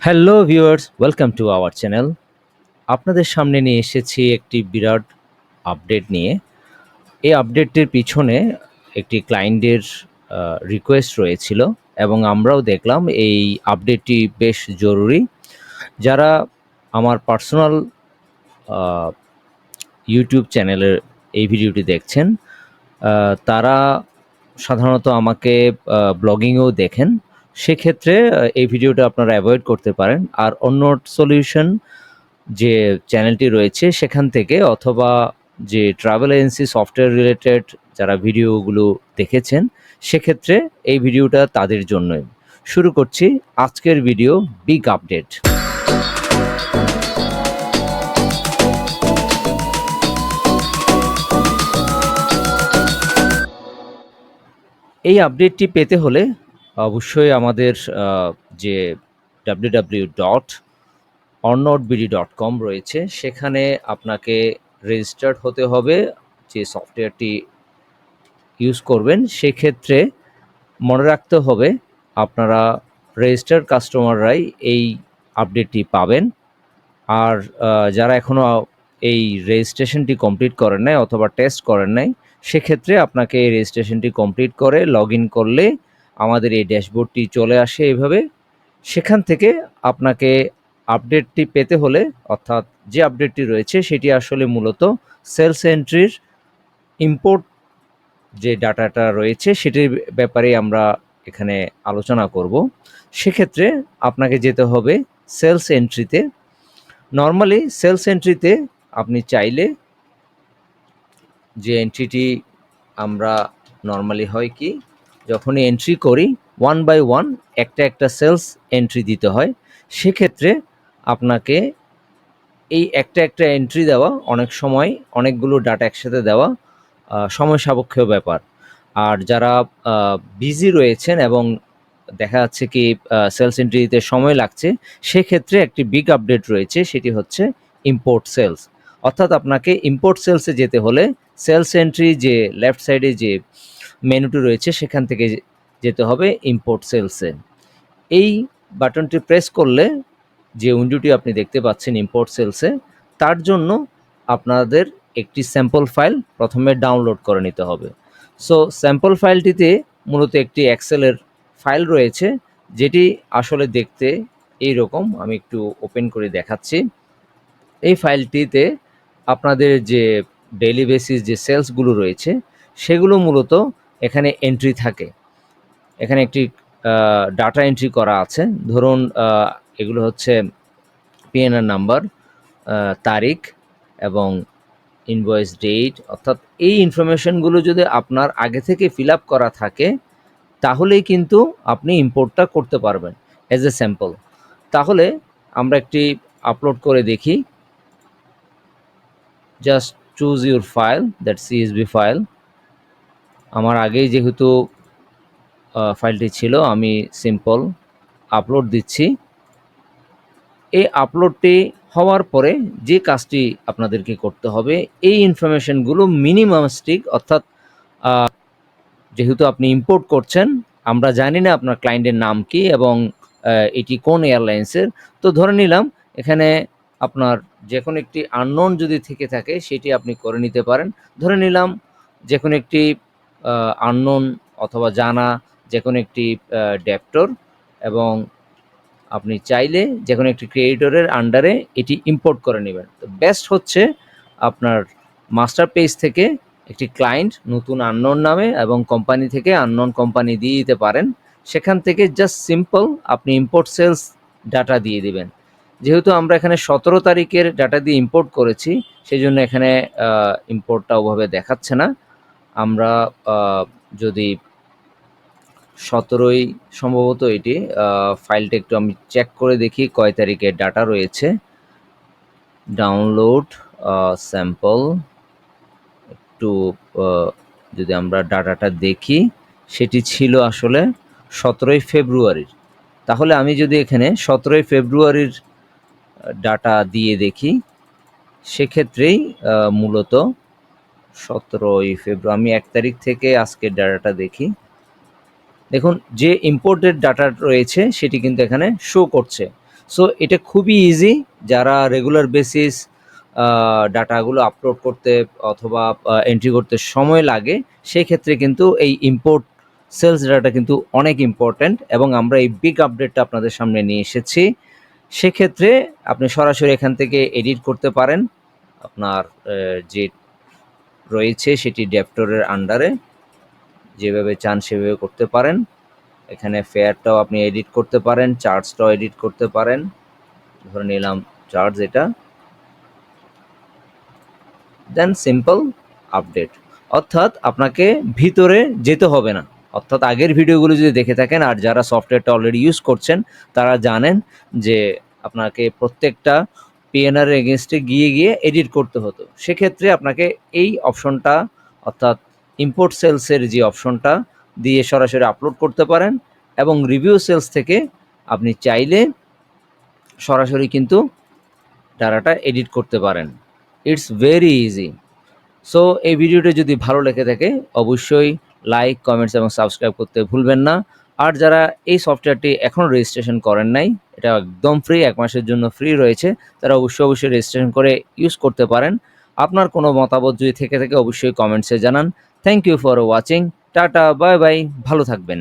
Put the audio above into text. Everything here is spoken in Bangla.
Hello viewers, welcome to our channel. আপনাদের সামনে নিয়ে এসেছি একটি বিরাট আপডেট নিয়ে। এই আপডেটটির পিছনে একটি ক্লায়েন্টের রিকোয়েস্ট রয়েছিল এবং আমরাও দেখলাম এই আপডেটটি বেশ জরুরি। যারা আমার পার্সোনাল ইউটিউব চ্যানেলের এই ভিডিওটি দেখছেন, তারা সাধারণত আমাকে ব্লগিংয়েও দেখেন। সেক্ষেত্রে এই ভিডিওটা আপনারা অ্যাভয়েড করতে পারেন। আর অন্য সলিউশন যে চ্যানেলটি রয়েছে সেখান থেকে, অথবা যে ট্রাভেল এজেন্সি সফটওয়্যার রিলেটেড যারা ভিডিওগুলো দেখেছেন, সেক্ষেত্রে এই ভিডিওটা তাদের জন্যই। শুরু করছি আজকের ভিডিও, বিগ আপডেট। এই আপডেটটি পেতে হলে অবশ্যই আমাদের যে www.ornodbd.com রয়েছে, সেখানে আপনাকে রেজিস্টার্ড হতে হবে। যে সফটওয়্যারটি ইউজ করবেন সেক্ষেত্রে মনে রাখতে হবে আপনারা রেজিস্টার্ড কাস্টমাররাই এই আপডেটটি পাবেন। আর যারা এখনও এই রেজিস্ট্রেশনটি কমপ্লিট করেন নাই অথবা টেস্ট করেন নাই, সেক্ষেত্রে আপনাকে এই রেজিস্ট্রেশনটি কমপ্লিট করে লগ ইন করলে আমাদের এই ড্যাশবোর্ডটি চলে আসে এইভাবে। সেখান থেকে আপনাকে আপডেটটি পেতে হলে, অর্থাৎ যে আপডেটটি রয়েছে সেটি আসলে মূলত সেলস এন্ট্রির ইম্পোর্ট যে ডাটাটা রয়েছে সেটির ব্যাপারে আমরা এখানে আলোচনা করব। সেক্ষেত্রে আপনাকে যেতে হবে সেলস এন্ট্রিতে। নর্মালি সেলস এন্ট্রিতে আপনি চাইলে যে এন্ট্রিটি আমরা নর্মালি হয় কি, যখনই এন্ট্রি করি ওয়ান বাই ওয়ান একটা একটা সেলস এন্ট্রি দিতে হয়। সেক্ষেত্রে আপনাকে এই একটা একটা এন্ট্রি দেওয়া অনেক সময় অনেকগুলো ডাটা একসাথে দেওয়া সময় সাপেক্ষ ব্যাপার। আর যারা বিজি রয়েছেন এবং দেখা যাচ্ছে কি সেলস এন্ট্রি দিতে সময় লাগছে, সেক্ষেত্রে একটি বিগ আপডেট রয়েছে, সেটি হচ্ছে ইম্পোর্ট সেলস। অর্থাৎ আপনাকে ইম্পোর্ট সেলসে যেতে হলে সেলস এন্ট্রি যে লেফট সাইডে যে মেনুটি রয়েছে সেখান থেকে যেতে হবে ইম্পোর্ট সেলসে। এই বাটনটি প্রেস করলে যে উইন্ডোটি আপনি দেখতে পাচ্ছেন ইম্পোর্ট সেলসে, তার জন্য আপনাদের একটি স্যাম্পল ফাইল প্রথমে ডাউনলোড করে নিতে হবে। সো স্যাম্পল ফাইলটিতে মূলত একটি এক্সেলের ফাইল রয়েছে, যেটি আসলে দেখতে এই রকম। আমি একটু ওপেন করে দেখাচ্ছি। এই ফাইলটিতে আপনাদের যে ডেইলি বেসিস যে সেলসগুলো রয়েছে সেগুলো মূলত এখানে এন্ট্রি থাকে। এখানে একটি ডাটা এন্ট্রি করা আছে। ধরুন এগুলো হচ্ছে পিএনআর নাম্বার, তারিখ এবং ইনভয়েস ডেট। অর্থাৎ এই ইনফরমেশনগুলো যদি আপনার আগে থেকে ফিল আপ করা থাকে, তাহলেই কিন্তু আপনি ইম্পোর্টটা করতে পারবেন অ্যাজ এ স্যাম্পল। তাহলে আমরা একটি আপলোড করে দেখি। Just choose your file, that CSV file. আমার আগেই যেহেতু ফাইলটি ছিল, আমি সিম্পল আপলোড দিচ্ছি। এই আপলোডটি হওয়ার পরে যে কাজটি আপনাদেরকে করতে হবে, এই ইনফরমেশনগুলো মিনিমামস্টিক, অর্থাৎ যেহেতু আপনি ইম্পোর্ট করছেন, আমরা জানি না আপনার ক্লায়েন্টের নাম কি এবং এটি কোন এয়ারলাইন্সের। তো ধরে নিলাম এখানে আপনার যে কোনো একটি আননোন যদি থেকে থাকে সেটি আপনি করে নিতে পারেন। ধরে নিলাম যে কোনো একটি আননোন অথবা জানা যে কোনো একটি ডেপ্টর, এবং আপনি চাইলে যে কোনো একটি ক্রিয়েটরের আন্ডারে এটি ইম্পোর্ট করে নেবেন। তো বেস্ট হচ্ছে আপনার মাস্টার পেজ থেকে একটি ক্লায়েন্ট নতুন আননোন নামে এবং কোম্পানি থেকে আননোন কোম্পানি দিয়ে দিতে পারেন। সেখান থেকে জাস্ট সিম্পল আপনি ইম্পোর্ট সেলস ডাটা দিয়ে দিবেন। যেহেতু আমরা এখানে 17 তারিখের ডাটা দিয়ে ইম্পোর্ট করেছি, সেই জন্য এখানে ইম্পোর্টটা ওভাবে দেখাচ্ছে না। আমরা যদি 17ই সম্ভবত এটি ফাইলটা একটু আমি চেক করে দেখি কয় তারিখের ডাটা রয়েছে। ডাউনলোড স্যাম্পল, একটু যদি আমরা ডাটাটা দেখি, সেটি ছিল আসলে 17ই ফেব্রুয়ারির। তাহলে আমি যদি এখানে 17ই ফেব্রুয়ারির ডাটা দিয়ে দেখি, সেক্ষেত্রেই মূলত 17ই ফেব্রুয়ারি, আমি 1 তারিখ থেকে আজকের ডাটাটা দেখি। দেখুন যে ইম্পোর্টেড ডাটা রয়েছে সেটি কিন্তু এখানে শো করছে। সো এটা খুবই ইজি, যারা রেগুলার বেসিস ডাটাগুলো আপলোড করতে অথবা এন্ট্রি করতে সময় লাগে, সেক্ষেত্রে কিন্তু এই ইম্পোর্ট সেলস ডাটা কিন্তু অনেক ইম্পর্ট্যান্ট, এবং আমরা এই বিগ আপডেটটা আপনাদের সামনে নিয়ে এসেছি। সেক্ষেত্রে আপনি সরাসরি এখান থেকে এডিট করতে পারেন, আপনার যে রয়েছে সেটি ডেপ্টরের আন্ডারে যেভাবে চান সেভাবে করতে পারেন। এখানে ফেয়ারটাও আপনি এডিট করতে পারেন, চার্টসটাও এডিট করতে পারেন। ধরে নিলাম চার্জ এটা, দেন সিম্পল আপডেট। অর্থাৎ আপনাকে ভিতরে যেতে হবে না। অর্থাৎ আগের ভিডিওগুলো যদি দেখে থাকেন আর যারা সফটওয়্যারটা অলরেডি ইউজ করছেন তারা জানেন যে আপনাকে প্রত্যেকটা পিএনআর এগেনস্টে গিয়ে গিয়ে এডিট করতে হতো। সেক্ষেত্রে আপনাকে এই অপশনটা, অর্থাৎ ইম্পোর্ট সেলসের যে অপশনটা দিয়ে সরাসরি আপলোড করতে পারেন, এবং রিভিউ সেলস থেকে আপনি চাইলে সরাসরি কিন্তু ডাটাটা এডিট করতে পারেন। It's very easy. সো এই ভিডিওটি যদি ভালো লেগে থাকে অবশ্যই লাইক, কমেন্টস এবং সাবস্ক্রাইব করতে ভুলবেন না। আর যারা এই সফটওয়্যারটি এখনও রেজিস্ট্রেশন করেন নাই, এটা একদম ফ্রি, 1 মাসের জন্য ফ্রি রয়েছে, তারা অবশ্যই রেজিস্ট্রেশন করে ইউজ করতে পারেন। আপনার কোনো মতামত যদি থেকে থাকে অবশ্যই কমেন্টসে জানান। Thank you for watching. টাটা, বাই বাই, ভালো থাকবেন।